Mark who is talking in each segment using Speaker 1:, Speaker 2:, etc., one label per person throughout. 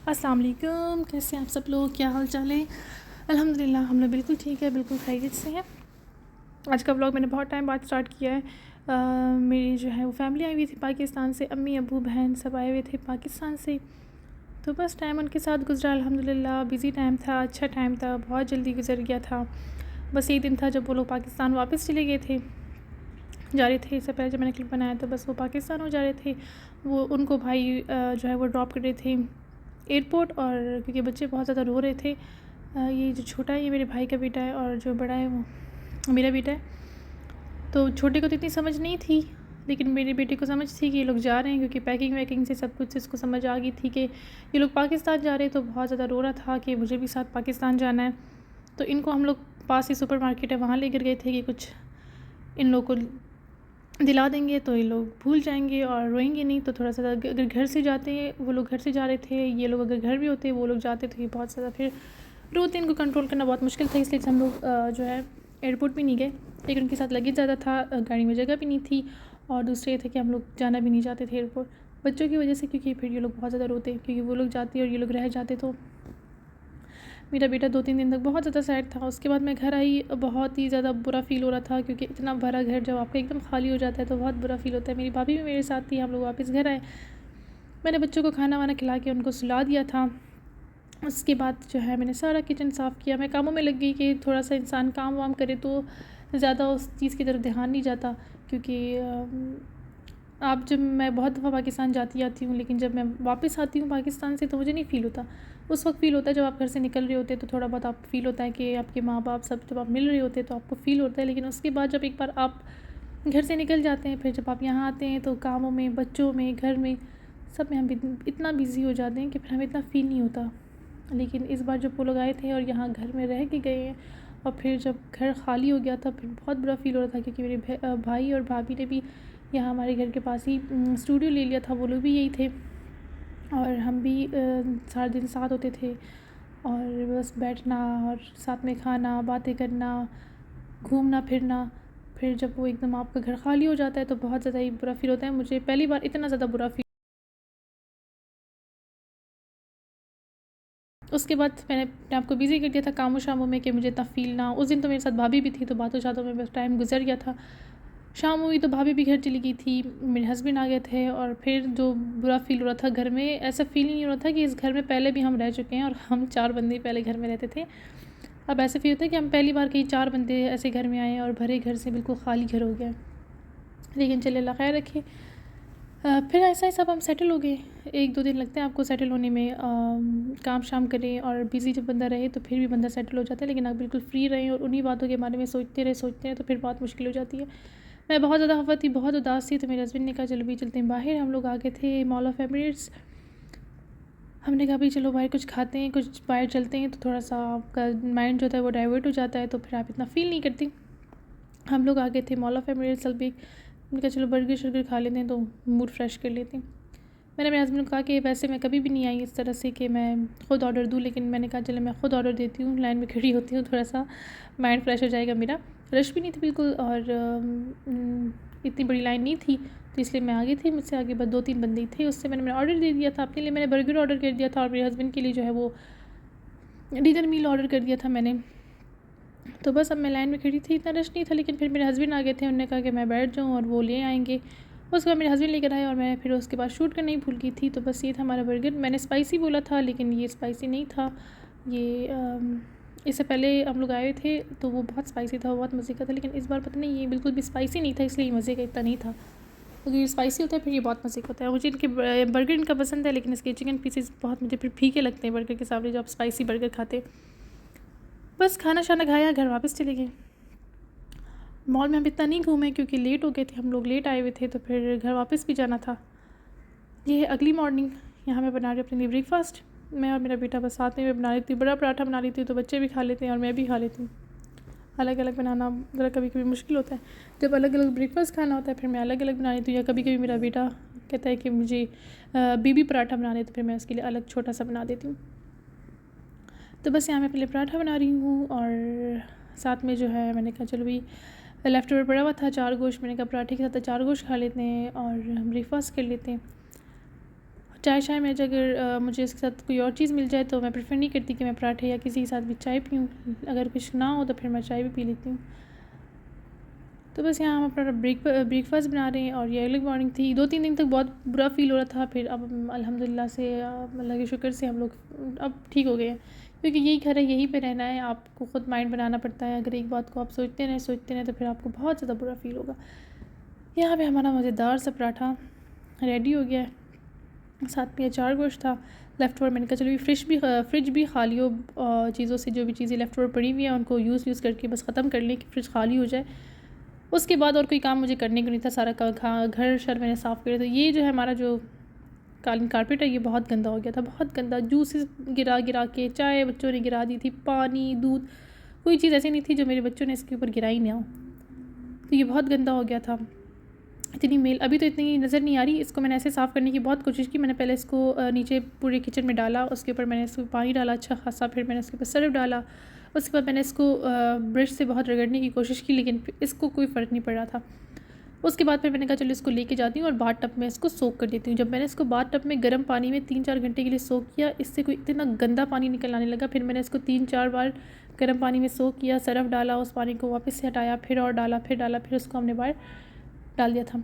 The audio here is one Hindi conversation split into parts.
Speaker 1: अस्सलाम वालेकुम। कैसे हैं आप सब लोग, क्या हाल चाल है? अल्हम्दुलिल्लाह हम लोग बिल्कुल ठीक है, बिल्कुल खैरियत से हैं। आज का व्लॉग मैंने बहुत टाइम बाद स्टार्ट किया है। मेरी जो है वो फैमिली आई हुई थी पाकिस्तान से, अम्मी अबू बहन सब आए हुए थे पाकिस्तान से। तो बस टाइम उनके साथ गुजरा अल्हम्दुलिल्लाह। बिज़ी टाइम था, अच्छा टाइम था, बहुत जल्दी गुजर गया था। बस एक दिन था जब वो लोग पाकिस्तान वापस चले गए थे, जा रहे थे। इससे पहले जब मैंने क्लिप बनाया तो बस वो पाकिस्तान हो जा रहे थे। वो उनको भाई जो है वो ड्रॉप कर रहे थे एयरपोर्ट, और क्योंकि बच्चे बहुत ज़्यादा रो रहे थे। ये जो छोटा है ये मेरे भाई का बेटा है, और जो बड़ा है वो मेरा बेटा है। तो छोटे को तो इतनी समझ नहीं थी, लेकिन मेरे बेटे को समझ थी कि ये लोग जा रहे हैं, क्योंकि पैकिंग वैकिंग से सब कुछ इसको समझ आ गई थी कि ये लोग पाकिस्तान जा रहे हैं। तो बहुत ज़्यादा रो रहा था कि मुझे भी साथ पाकिस्तान जाना है। तो इनको हम लोग पास ही सुपर मार्केट है वहाँ लेकर गए थे कि कुछ इन लोगों को दिला देंगे तो ये लोग भूल जाएंगे और रोएंगे नहीं। तो थोड़ा सा अगर घर से जाते हैं, वो लोग घर से जा रहे थे, ये लोग अगर घर भी होते वो लोग जाते तो ये बहुत ज़्यादा फिर रोते। इनको कंट्रोल करना बहुत मुश्किल था, इसलिए हम लोग जो है एयरपोर्ट भी नहीं गए। लेकिन उनके साथ लगेज ज़्यादा था, गाड़ी में जगह भी नहीं थी, और दूसरे ये थे कि हम लोग जाना भी नहीं चाहते थे एयरपोर्ट बच्चों की वजह से, क्योंकि फिर ये लोग बहुत ज़्यादा रोते, क्योंकि वो लोग जाते और ये लोग रह जाते। तो मेरा बेटा 2-3 दिन तक बहुत ज़्यादा सैड था। उसके बाद मैं घर आई, बहुत ही ज़्यादा बुरा फ़ील हो रहा था, क्योंकि इतना भरा घर जब आपका एकदम खाली हो जाता है तो बहुत बुरा फ़ील होता है। मेरी भाभी भी मेरे साथ थी, हम लोग वापस घर आए। मैंने बच्चों को खाना वाना खिला के उनको सुला दिया था। उसके बाद जो है मैंने सारा किचन साफ़ किया। मैं कामों में लग गई कि थोड़ा सा इंसान काम वाम करे तो ज़्यादा उस चीज़ की तरफ ध्यान नहीं जाता, क्योंकि आप जब मैं बहुत दफ़ा पाकिस्तान जाती आती हूँ, लेकिन जब मैं वापस आती हूँ पाकिस्तान से तो मुझे नहीं फ़ील होता। उस वक्त फ़ील होता है जब आप घर से निकल रहे होते हैं, तो थोड़ा बहुत आप फ़ील होता है कि आपके माँ बाप सब जब आप मिल रहे होते हैं तो आपको फ़ील होता है। लेकिन उसके बाद जब एक बार आप घर से निकल जाते हैं, फिर जब आप यहाँ आते हैं तो कामों में, बच्चों में, घर में, सब में हम इतना बिज़ी हो जाते हैं कि फिर हमें इतना फ़ील नहीं होता। लेकिन इस बार जब वो लोग आए थे और यहाँ घर में रह के गए हैं, और फिर जब घर खाली हो गया था, फिर बहुत बुरा फ़ील हो रहा था, क्योंकि मेरे भाई और भाभी ने भी यहाँ हमारे घर के पास ही स्टूडियो ले लिया था। वो लोग भी यही थे, और हम भी सारा दिन साथ होते थे, और बस बैठना और साथ में खाना, बातें करना, घूमना फिरना। फिर जब वो एकदम आपका घर खाली हो जाता है तो बहुत ज़्यादा ही बुरा फ़ील होता है। मुझे पहली बार इतना ज़्यादा बुरा फ़ील। उसके बाद मैंने अपने आप को बिज़ी कर दिया था कामों शामों में कि मुझे इतना फ़ील ना। उस दिन तो मेरे साथ भाभी भी थी, तो बातों शातों में बस टाइम गुजर गया था। शाम हुई तो भाभी भी घर चली गई थी, मेरे हस्बैंड आ गए थे, और फिर जो बुरा फ़ील हो रहा था घर में, ऐसा फ़ील नहीं हो रहा था कि इस घर में पहले भी हम रह चुके हैं, और हम 4 बंदे पहले घर में रहते थे। अब ऐसा फ़ील होता है कि हम पहली बार कहीं 4 बंदे ऐसे घर में आए हैं और भरे घर से बिल्कुल खाली घर हो गया। लेकिन चलिए अल्लाह खैर रखे। फिर ऐसा ही सब हम सेटल हो गए। 1-2 दिन लगते हैं आपको सेटल होने में। काम शाम करें और बिज़ी जब बंदा रहे तो फिर भी बंदा सेटल हो जाता है, लेकिन आप बिल्कुल फ्री रहें और उन्हीं बातों के बारे में सोचते रहे तो फिर बहुत मुश्किल हो जाती है। मैं बहुत ज़्यादा खफ़ा थी, बहुत उदास थी, तो मेरे हस्बैंड ने कहा चलो भी चलते हैं बाहर। हम लोग आ गए थे मॉल ऑफ एमिरेट्स। हमने कहा भाई चलो बाहर कुछ खाते हैं, कुछ बाहर चलते हैं, तो थोड़ा सा आपका माइंड जो होता है वो डाइवर्ट हो जाता है, तो फिर आप इतना फ़ील नहीं करती। हम लोग आ गए थे मॉल ऑफ एमिरेट्स अलबेक। मैंने कहा चलो बर्गर शर्गर खा लेते हैं तो मूड फ्रेश कर लेते हैं। मैंने मेरे हस्बैंड को कहा कि वैसे मैं कभी भी नहीं आई इस तरह से कि मैं ख़ुद ऑर्डर दूँ, लेकिन मैंने कहा चलो मैं ख़ुद ऑर्डर देती हूँ, लाइन में खड़ी होती हूँ, थोड़ा सा माइंड फ्रेश हो जाएगा मेरा। रश भी नहीं थी बिल्कुल, और इतनी बड़ी लाइन नहीं थी, तो इसलिए मैं आ गई थी। मुझसे आगे बस 2-3 बंदे ही थे। उससे मैंने ऑर्डर दे दिया था। अपने लिए मैंने बर्गर ऑर्डर कर दिया था, और मेरे हस्बैंड के लिए जो है वो डिनर मील ऑर्डर कर दिया था मैंने। तो बस अब मैं लाइन में खड़ी थी, इतना रश नहीं था। लेकिन फिर मेरे हस्बैंड आ गए थे, उन्होंने कहा कि मैं बैठ जाऊँ और वो ले आएँगे। उसके बाद मेरे हस्बैंड लेकर आए, और मैं फिर उसके बाद शूट करना ही भूल गई थी। तो बस ये था हमारा बर्गर। मैंने स्पाइसी बोला था, लेकिन ये स्पाइसी नहीं था। ये इससे पहले हम लोग आए थे तो वो बहुत स्पाइसी था, वो बहुत मज़े का था। लेकिन इस बार पता नहीं ये बिल्कुल भी स्पाइसी नहीं था, इसलिए मज़े का इतना नहीं था। अगर ये स्पाइसी होता है फिर ये बहुत मज़े का होता है। मुझे इनके बर्गर इनका पसंद है, लेकिन इसके चिकन पीसेस बहुत मुझे फिर फीके लगते हैं बर्गर के सामने, जब आप स्पाइसी बर्गर खाते। बस खाना शाना खाया, घर वापस चले गए। मॉल में हम इतना नहीं घूमे क्योंकि लेट हो गए थे, हम लोग लेट आए हुए थे, तो फिर घर वापस भी जाना था। ये है अगली मॉर्निंग। यहाँ मैं बना रही हूँ अपने लिए ब्रेकफास्ट। मैं और मेरा बेटा बस साथ में मैं बना लेती हूँ। बड़ा पराठा बना लेती हूँ तो बच्चे भी खा लेते हैं और मैं भी खा लेती हूँ। अलग अलग बनाना ज़रा कभी कभी मुश्किल होता है। जब अलग अलग ब्रेकफास्ट खाना होता है फिर मैं अलग अलग बना लेती हूँ, या कभी कभी मेरा बेटा कहता है कि मुझे बीबी पराठा बनाने, तो फिर मैं उसके लिए अलग छोटा सा बना देती हूँ। तो बस यहाँ मैं पहले पराठा बना रही हूँ, और साथ में जो है मैंने कहा चलो भी लेफ़्ट ओवर पड़ा हुआ था 4 गोश्त, मैंने कहा पराठे के साथ 4 गोश्त खा लेते हैं और ब्रेकफास्ट कर लेते हैं। चाय में अगर मुझे इसके साथ कोई और चीज़ मिल जाए तो मैं प्रेफर नहीं करती कि मैं पराठे या किसी के साथ भी चाय पीऊँ। अगर कुछ ना हो तो फिर मैं चाय भी पी लेती हूँ। तो बस यहाँ हम अपना ब्रेकफास्ट बना रहे हैं और ये अर्ली मॉर्निंग थी। 2-3 दिन तक बहुत बुरा फ़ील हो रहा था, फिर अब अल्हम्दुलिल्लाह से अल्लाह के शुक्र से हम लोग अब ठीक हो गए हैं, क्योंकि यही घर है, यहीं पे रहना है। आपको ख़ुद माइंड बनाना पड़ता है। अगर एक बात को आप सोचते रहें तो फिर आपको बहुत ज़्यादा बुरा फ़ील होगा। यहाँ पे हमारा मज़ेदार सा पराठा रेडी हो गया है, साथ में अचार गोश्त था लेफ़्ट ओवर। मैंने कहा चलो फ्रिज भी खाली हो चीज़ों से, जो भी चीज़ें लेफ़्ट ओवर पड़ी हुई हैं उनको यूज़ करके बस ख़त्म कर लें कि फ्रिज खाली हो जाए। उसके बाद और कोई काम मुझे करने को नहीं था, सारा घर शर मैंने साफ़ किया। तो ये जो है हमारा जो कालीन कारपेट है ये बहुत गंदा हो गया था, बहुत गंदा। जूसेस गिरा के, चाय बच्चों ने गिरा दी थी, पानी दूध, कोई चीज़ ऐसी नहीं थी जो मेरे बच्चों ने इसके ऊपर गिराई ना हो। तो ये बहुत गंदा हो गया था। इतनी मेल अभी तो इतनी नज़र नहीं आ रही। इसको मैंने ऐसे साफ़ करने की बहुत कोशिश की। मैंने पहले इसको नीचे पूरे किचन में डाला, उसके ऊपर मैंने इसको पानी डाला अच्छा खासा, फिर मैंने उसके ऊपर सर्फ डाला। उसके बाद मैंने इसको ब्रश से बहुत रगड़ने की कोशिश की, लेकिन इसको कोई फ़र्क नहीं पड़ रहा था। उसके बाद फिर मैंने कहा चलो इसको लेके जाती हूँ और बाथ टब में इसको सोक कर देती हूँ। जब मैंने इसको बाथ टब में गर्म पानी में 3-4 घंटे के लिए सोक किया, इससे कोई इतना गंदा पानी निकल आने लगा। फिर मैंने इसको 3-4 बार गर्म पानी में सोक किया, सर्फ डाला, उस पानी को वापस से हटाया, फिर और डाला, फिर उसको हमने बाहर डाल दिया था।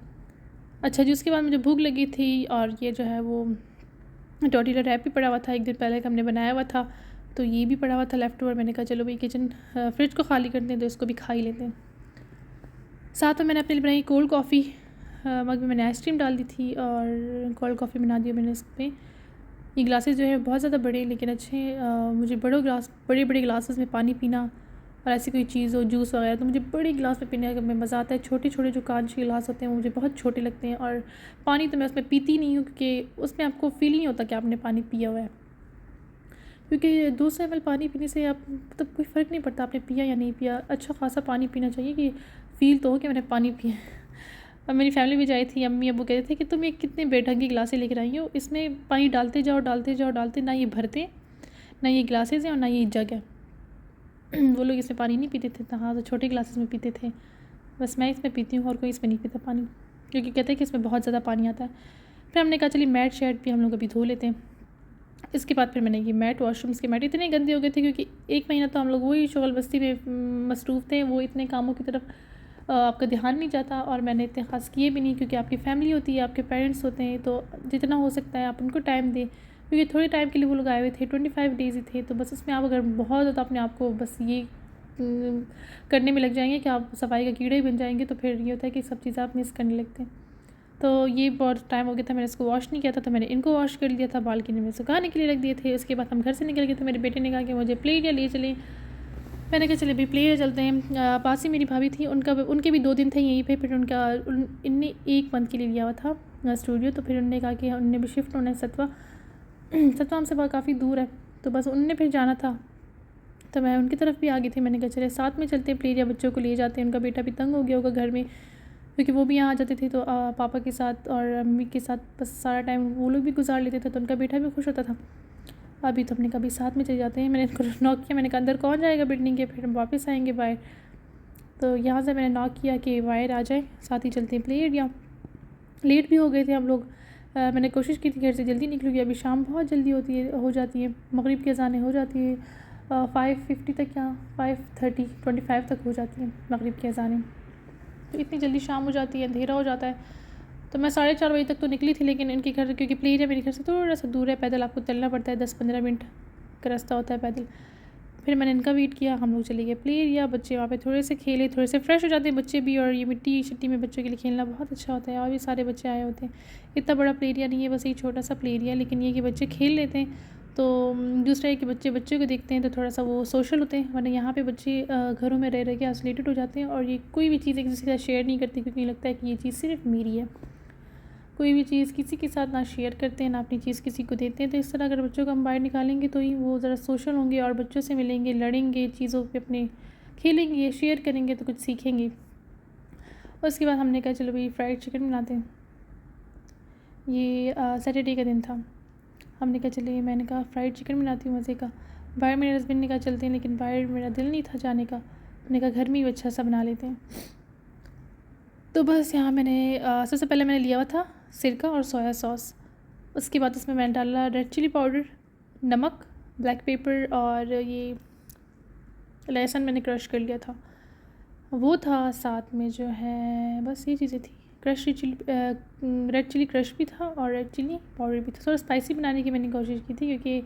Speaker 1: अच्छा जी, उसके बाद मुझे भूख लगी थी और ये जो है वो टॉर्टिला रैप भी पड़ा हुआ था, एक दिन पहले का हमने बनाया हुआ था, तो ये भी पड़ा हुआ था लेफ़्ट ओवर। मैंने कहा चलो भाई किचन फ्रिज को खाली करते हैं तो इसको भी खा ही लेते हैं। साथ में मैंने अपने लिए बनाई कोल्ड कॉफ़ी, मग में मैंने आइसक्रीम डाल दी थी और कोल्ड कॉफ़ी बना दिया मैंने इस पर। ये ग्लासेस जो है बहुत ज़्यादा बड़े हैं लेकिन अच्छे। मुझे बड़े ग्लासेस में पानी पीना और ऐसी कोई चीज़ हो, जूस वगैरह, तो मुझे बड़ी गिलास में पीने का मज़ा आता है। छोटे जो कांच के गिलास होते हैं वो मुझे बहुत छोटे लगते हैं, और पानी तो मैं उसमें पीती नहीं हूँ क्योंकि उसमें आपको फ़ील नहीं होता कि आपने पानी पिया हुआ है, क्योंकि 200 ml पानी पीने से आप मतलब कोई फ़र्क नहीं पड़ता आपने पिया या नहीं पिया। अच्छा खासा पानी पीना चाहिए कि फ़ील तो हो कि मैंने पानी पिया। अब मेरी फैमिली भी आई थी, अम्मी अब्बू कहते थे कि तुम ये कितने बेढंगी गिलासें लेकर आई हो, इसमें पानी डालते जाओ, ना ये भरते, ना ये गिलासेस हैं और ना ये जग है। वो लोग इसमें पानी नहीं पीते थे, हाँ तो छोटे ग्लासेस में पीते थे। बस मैं इसमें पीती हूँ और कोई इसमें नहीं पीता पानी, क्योंकि कहते हैं कि इसमें बहुत ज़्यादा पानी आता है। फिर हमने कहा चलिए मैट शैट भी हम लोग अभी धो लेते हैं। इसके बाद फिर मैंने ये मैट, वॉशरूम्स के मैट इतने गंदे हो गए थे क्योंकि 1 महीना तो हम लोग वही शगल बस्ती में मसरूफ़ थे, वो इतने कामों की तरफ आपका ध्यान नहीं जाता, और मैंने इतने ख़ास किए भी नहीं, क्योंकि आपकी फैमिली होती है, आपके पेरेंट्स होते हैं, तो जितना हो सकता है आप उनको टाइम दें, क्योंकि थोड़े टाइम के लिए वो लोग आए हुए थे, 25 डेज़ ही थे। तो बस इसमें आप अगर बहुत ज़्यादा अपने आप को बस ये करने में लग जाएंगे कि आप सफाई का कीड़ा ही बन जाएंगे, तो फिर ये होता है कि सब चीज़ें आप मिस करने लगते हैं। तो ये बहुत टाइम हो गया था, मैंने इसको वॉश नहीं किया था, तो मैंने इनको वॉश कर लिया था, बालकनी में सुखाने के लिए रख दिए थे। उसके बाद हम घर से निकल गए, तो मेरे बेटे ने कहा कि मुझे प्ले एरिया ले चलें। मैंने कहा चले भाई प्ले एरिया चलते हैं। पास ही मेरी भाभी थी, उनके भी 2 दिन थे यहीं पे, फिर इनने 1 मंथ के लिए लिया हुआ था स्टूडियो, तो फिर उन्होंने कहा कि उनने भी शिफ्ट होना है सतवा हमसे बहुत काफ़ी दूर है, तो बस उनने फिर जाना था, तो मैं उनकी तरफ भी आ गई थी। मैंने कहा चले साथ में चलते हैं प्ले एरिया, बच्चों को ले जाते हैं। उनका बेटा भी तंग हो गया होगा घर में, क्योंकि वो भी यहाँ आ जाते थे, तो पापा के साथ और अम्मी के साथ बस सारा टाइम वो लोग भी गुजार लेते थे, तो उनका बेटा भी खुश होता था। अभी तो हमने कभी साथ में चले जाते हैं। मैंने इनको नॉक किया, मैंने कहा अंदर कौन जाएगा बिल्डिंग के, फिर हम वापस आएंगे बाहर। तो यहाँ से मैंने नॉक किया कि बाहर आ जाए, साथ ही चलते हैं प्ले एरिया। लेट भी हो गए थे हम लोग। मैंने कोशिश की थी घर से जल्दी निकलूँगी, अभी शाम बहुत जल्दी हो जाती है, मगरिब की अज़ानें हो जाती है 5:50 तक या 5:25 तक हो जाती है मगरिब की अज़ानें, तो इतनी जल्दी शाम हो जाती है, अंधेरा हो जाता है। तो मैं 4:30 बजे तक तो निकली थी, लेकिन इनके घर, क्योंकि प्ले एरिया मेरे घर से थोड़ा सा दूर है, पैदल आपको चलना पड़ता है, 10-15 मिनट का रास्ता होता है पैदल। फिर मैंने इनका वेट किया, हम लोग चले गए प्ले एरिया। बच्चे वहाँ पे थोड़े से खेले, थोड़े से फ्रेश हो जाते हैं बच्चे भी, और ये मिट्टी में बच्चों के लिए खेलना बहुत अच्छा होता है, और भी सारे बच्चे आए होते हैं। इतना बड़ा प्ले एरिया नहीं है, बस एक छोटा सा प्ले एरिया, लेकिन ये कि बच्चे खेल लेते हैं। तो दूसरा है कि बच्चों को देखते हैं तो थोड़ा सा वो सोशल होते हैं, वरना यहाँ पे बच्चे घरों में रह के आइसोलेटेड हो जाते हैं, और ये कोई भी चीज़ एक दूसरे के साथ शेयर नहीं करती, क्योंकि लगता है कि ये चीज़ सिर्फ मेरी है। कोई भी चीज़ किसी के साथ ना शेयर करते हैं, ना अपनी चीज़ किसी को देते हैं। तो इस तरह अगर बच्चों को हम बाहर निकालेंगे तो ही वो ज़रा सोशल होंगे, और बच्चों से मिलेंगे, लड़ेंगे, चीज़ों पे अपने खेलेंगे, शेयर करेंगे, तो कुछ सीखेंगे। उसके बाद हमने कहा चलो भाई फ्राइड चिकन बनाते हैं। ये सैटरडे का दिन था, हमने कहा चलिए, मैंने कहा फ्राइड चिकन बनाती हूँ मज़े का। बाहर मेरे हस्बैंड ने कहा चलते हैं, लेकिन बाहर मेरा दिल नहीं था जाने का, मैंने कहा घर में ही अच्छा सा बना लेते हैं। तो बस यहाँ मैंने सबसे पहले मैंने लिया हुआ था सिरका और सोया सॉस, उसके बाद उसमें मैंने डाला रेड चिली पाउडर, नमक, ब्लैक पेपर और ये लहसुन मैंने क्रश कर लिया था वो था, साथ में जो है बस ये चीज़ें थी। Crush chilli, red chilli crush भी था और रेड चिली पाउडर भी था। थोड़ा स्पाइसी बनाने की मैंने कोशिश की थी क्योंकि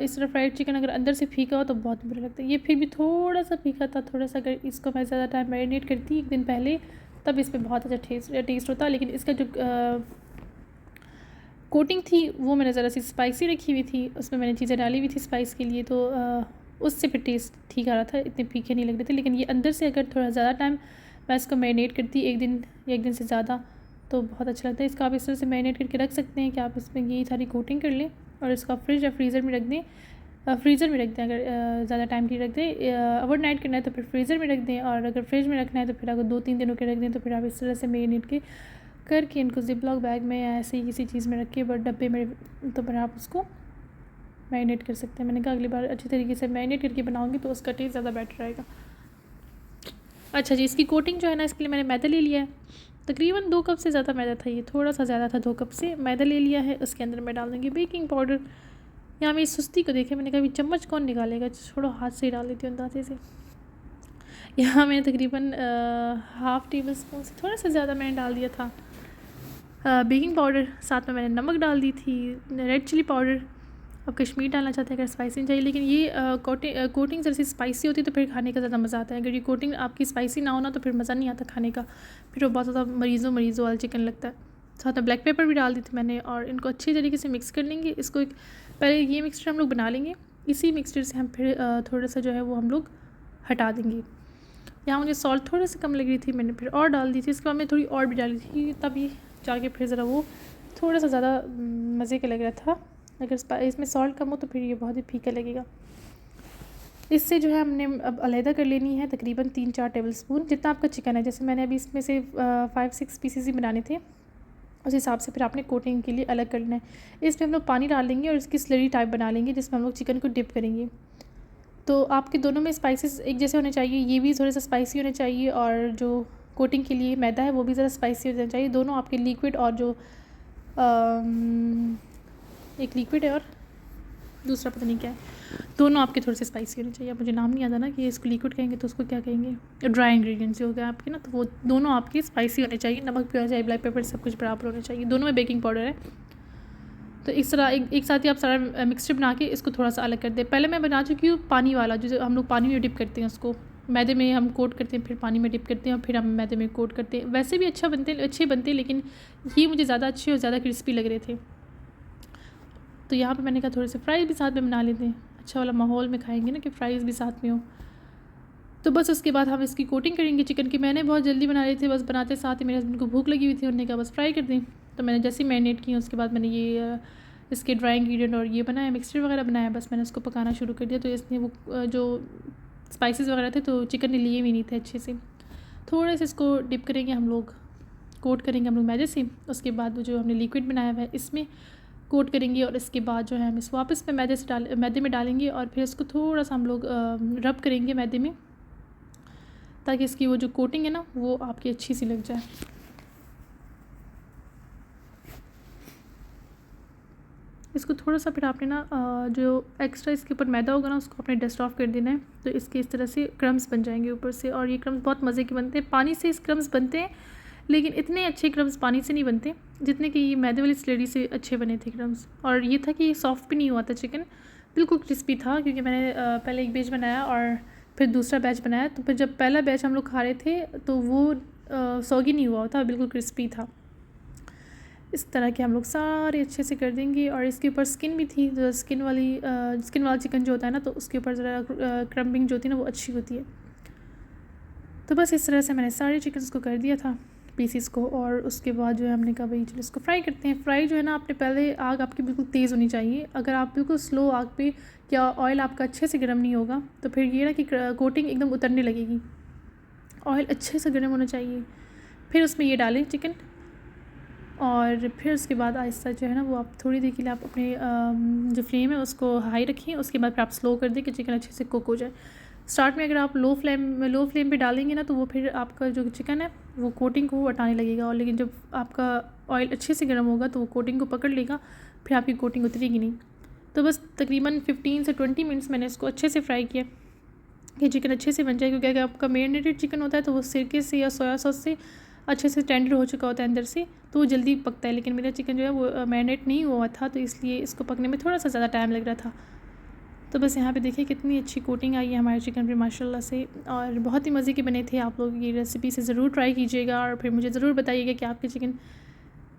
Speaker 1: इस तरह फ्राइड चिकन अगर अंदर से फीका हो तो बहुत बुरा लगता है। ये फिर भी थोड़ा सा फीका था, थोड़ा सा। अगर इसको मैं ज़्यादा टाइम मैरिनेट करती एक दिन पहले तब इस पर बहुत अच्छा टेस्ट होता, लेकिन इसका जो कोटिंग थी वो मैंने ज़रा सी स्पाइसी रखी हुई थी, उसमें मैंने चीज़ें डाली हुई थी स्पाइस के लिए, तो उससे फिर टेस्ट ठीक आ रहा था, इतने फीके नहीं लग रहे थे। लेकिन ये अंदर से अगर थोड़ा ज़्यादा टाइम मैं इसको मैरिनेट करती एक दिन या एक दिन से ज़्यादा तो बहुत अच्छा लगता है। इसका आप इस तरह से मैरिनेट करके रख सकते हैं कि आप इसमें ये सारी कोटिंग कर लें और इसका फ्रिज या फ्रीज़र में रख दें। फ्रीज़र में रख दें अगर ज़्यादा टाइम के लिए रख दें। ओवरनाइट करना है तो फिर फ्रीज़र में रख दें, और अगर फ्रिज में रखना है तो फिर अगर 2-3 दिनों के रख दें तो फिर आप इस तरह से मैरिनेट के करके इनको जिपलॉक बैग में या ऐसे ही किसी चीज़ में रख के बट डब्बे में, तो फिर आप उसको मैरिनेट कर सकते हैं। मैंने कहा अगली बार अच्छी तरीके से मैरिनेट करके बनाऊंगी तो उसका टेस्ट ज़्यादा बेटर रहेगा। अच्छा जी, इसकी कोटिंग जो है ना, इसके लिए मैंने मैदा ले लिया है। तकरीबन 2 कप से ज़्यादा मैदा था, ये थोड़ा सा ज़्यादा था। 2 कप से मैदा ले लिया है। उसके अंदर मैं डाल दूँगी बेकिंग पाउडर। यहाँ मेरी सुस्ती को देखे, मैंने कहा चम्मच कौन निकालेगा, छोड़ो हाथ से ही डाल देती हूँ अंदाजे से। यहाँ मैंने तकरीबन हाफ़ टेबल स्पून से थोड़ा सा ज़्यादा मैंने डाल दिया था बेकिंग पाउडर। साथ में मैंने नमक डाल दी थी, रेड चिली पाउडर। अब कश्मीर डालना चाहते हैं अगर स्पाइसी नहीं चाहिए, लेकिन ये कोटिंग जैसी स्पाइसी होती है तो फिर खाने का ज़्यादा मज़ा आता है। अगर ये कोटिंग आपकी स्पाइसी ना हो ना तो फिर मज़ा नहीं आता खाने का, फिर वो बहुत ज़्यादा मरीज़ों वाला चिकन लगता है। साथ में ब्लैक पेपर भी डाल दी थी मैंने, और इनको अच्छी तरीके से मिक्स कर लेंगे। इसको एक पहले ये मिक्सचर हम लोग बना लेंगे, इसी मिक्सचर से हम फिर थोड़ा सा जो है वो हम लोग हटा देंगे। यहाँ मुझे सॉल्ट थोड़ा सा कम लग रही थी, मैंने फिर और डाल दी थी। इसके बाद मैं थोड़ी और भी डाली थी, तब ये जाके फिर ज़रा वो थोड़ा सा ज़्यादा मज़े का लग रहा था। अगर इसमें सॉल्ट कम हो तो फिर ये बहुत ही फीका लगेगा। इससे जो है हमने अब अलहदा कर लेनी है तकरीबन 3-4 टेबल स्पून, जितना आपका चिकन है। जैसे मैंने अभी इसमें से 5-6 पीसेस ही बनाने थे, उस हिसाब से फिर आपने कोटिंग के लिए अलग कर लेना है। इसमें हम लोग पानी डाल लेंगे और इसकी स्लरी टाइप बना लेंगे जिसमें हम लोग चिकन को डिप करेंगे। तो आपके दोनों में स्पाइसेस एक जैसे होने चाहिए, ये भी थोड़े सा स्पाइसी होने चाहिए और जो कोटिंग के लिए मैदा है वो भी ज़रा स्पाइसी होना चाहिए। दोनों आपके लिक्विड और जो एक लिक्विड है और दूसरा पता नहीं क्या है, दोनों आपके थोड़े से स्पाइसी होने चाहिए। अब मुझे नाम नहीं आता ना कि इसको लिक्विड कहेंगे तो उसको क्या कहेंगे, ड्राई इंग्रेडिएंट्स हो गए आपके ना, तो वो दोनों आपके स्पाइसी होने चाहिए। नमक भी होना चाहिए, ब्लैक पेपर सब कुछ बराबर होना चाहिए। दोनों में बेकिंग पाउडर है। तो इस तरह एक साथ ही आप सारा मिक्सचर बना के इसको थोड़ा सा अलग कर दें। पहले मैं बना चुकी हूँ पानी वाला, जो हम लोग पानी में डिप करते हैं, उसको मैदे में हम कोट करते हैं, फिर पानी में डिप करते हैं और फिर हम मैदे में कोट करते हैं। वैसे भी अच्छे बनते लेकिन ये मुझे ज़्यादा अच्छे और ज़्यादा क्रिस्पी लग रहे थे। तो यहाँ पे मैंने कहा थोड़े से फ्राइज़ भी साथ में बना लेते हैं, अच्छा वाला माहौल में खाएंगे ना कि फ़्राइज़ भी साथ में हो। तो बस उसके बाद हम इसकी कोटिंग करेंगे चिकन की। मैंने बहुत जल्दी बना रही थी, बस बनाते साथ ही मेरे हस्बैंड को भूख लगी हुई थी, उन्होंने कहा बस फ्राई कर दें। तो मैंने जैसे ही मैरिनेट की उसके बाद मैंने ये इसके ड्राई इंग्रेडिएंट और ये बनाया, मिक्सचर वगैरह बनाया, बस मैंने उसको पकाना शुरू कर दिया। तो इसने वो जो स्पाइसेस वगैरह थे तो चिकन ने लिए भी नहीं थे अच्छे से। थोड़े से इसको डिप करेंगे हम लोग, कोट करेंगे हम लोग मैदे से। उसके बाद वो जो हमने लिक्विड बनाया हुआ है इसमें कोट करेंगे और इसके बाद जो है हम इस वापस में मैदे में डालेंगे और फिर इसको थोड़ा सा हम लोग रब करेंगे मैदे में, ताकि इसकी वो जो कोटिंग है ना वो आपकी अच्छी सी लग जाए। इसको थोड़ा सा फिर आपने ना जो एक्स्ट्रा इसके ऊपर मैदा होगा ना उसको आपने डस्ट ऑफ कर देना है। तो इसके इस तरह से क्रम्स बन जाएंगे ऊपर से, और ये क्रम्स बहुत मज़े के बनते हैं। पानी से इस क्रम्स बनते हैं लेकिन इतने अच्छे क्रम्स पानी से नहीं बनते जितने कि ये मैदे वाली स्लरी से अच्छे बने थे क्रम्स। और ये था कि ये सॉफ्ट भी नहीं हुआ था चिकन, बिल्कुल क्रिस्पी था, क्योंकि मैंने पहले एक बैच बनाया और फिर दूसरा बैच बनाया। तो फिर जब पहला बैच हम लोग खा रहे थे तो वो सॉगी नहीं हुआ था, बिल्कुल क्रिस्पी था। इस तरह के हम लोग सारे अच्छे से कर देंगे। और इसके ऊपर स्किन भी थी, जो स्किन वाला चिकन जो होता है ना, तो उसके ऊपर ज़रा क्रम्बिंग जो होती है ना वो अच्छी होती है। तो बस इस तरह से मैंने सारे चिकन्स को कर दिया था पीसीस को। और उसके बाद जो है हमने कहा भाई चलो इसको फ्राई करते हैं। फ्राई जो है ना, आपने पहले आग आपकी बिल्कुल तेज़ होनी चाहिए। अगर आप बिल्कुल स्लो आग पे या ऑयल आपका अच्छे से गर्म नहीं होगा तो फिर ये ना कि कोटिंग एकदम उतरने लगेगी। ऑयल अच्छे से गर्म होना चाहिए। फिर उसमें ये डालें चिकन, और फिर उसके बाद आहिस्ता जो है ना वो आप थोड़ी देर के लिए आप अपने जो फ्लेम है उसको हाई रखिए। उसके बाद फिर आप स्लो कर दें कि चिकन अच्छे से कुक हो जाए। स्टार्ट में अगर आप लो फ्लेम पे डालेंगे ना तो वो फिर आपका जो चिकन है वो कोटिंग को हटाने लगेगा, और लेकिन जब आपका ऑयल अच्छे से गर्म होगा तो वो कोटिंग को पकड़ लेगा, फिर आपकी कोटिंग उतरेगी नहीं। तो बस तकरीबन 15 से 20 मिनट्स मैंने इसको अच्छे से फ्राई किया कि चिकन अच्छे से बन जाए, क्योंकि अगर आपका मेरिनेटेड चिकन होता है तो वो सिरके से या सोया सॉस से अच्छे से टेंडर हो चुका होता है अंदर से, तो वो जल्दी पकता है। लेकिन मेरा चिकन जो है वो मैरिनेट नहीं हुआ था, तो इसलिए इसको पकने में थोड़ा सा ज़्यादा टाइम लग रहा था। तो बस यहाँ पे देखिए कितनी अच्छी कोटिंग आई है हमारे चिकन पे माशाल्लाह से, और बहुत ही मज़े के बने थे। आप लोग ये रेसिपी से ज़रूर ट्राई कीजिएगा और फिर मुझे ज़रूर बताइएगा कि आपकी चिकन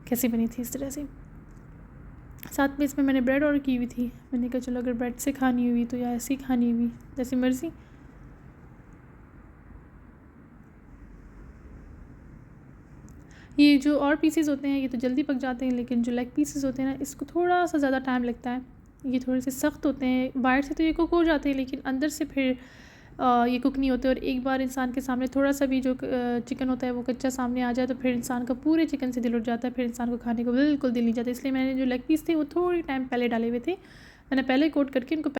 Speaker 1: कैसी बनी थी इस तरह से। साथ में इसमें मैंने ब्रेड ऑर्डर की हुई थी। मैंने कहा चलो अगर ब्रेड से खानी हुई तो या ऐसी खानी हुई, जैसी मर्ज़ी। ये जो और पीसेस होते हैं ये तो जल्दी पक जाते हैं, लेकिन जो लेग पीसेस होते हैं ना, इसको थोड़ा सा ज़्यादा टाइम लगता है। ये थोड़े से सख्त होते हैं, बाहर से तो ये कुक हो जाते हैं लेकिन अंदर से फिर ये कुक नहीं होते। और एक बार इंसान के सामने थोड़ा सा भी जो चिकन होता है वो कच्चा सामने आ जाए तो फिर इंसान का पूरे चिकन से दिल उठ जाता है, फिर इंसान को खाने को बिल्कुल दिल नहीं जाता। इसलिए मैंने जो लेग पीस थे वो थोड़ी टाइम पहले डाले हुए थे, मैंने पहले कोट करके इनको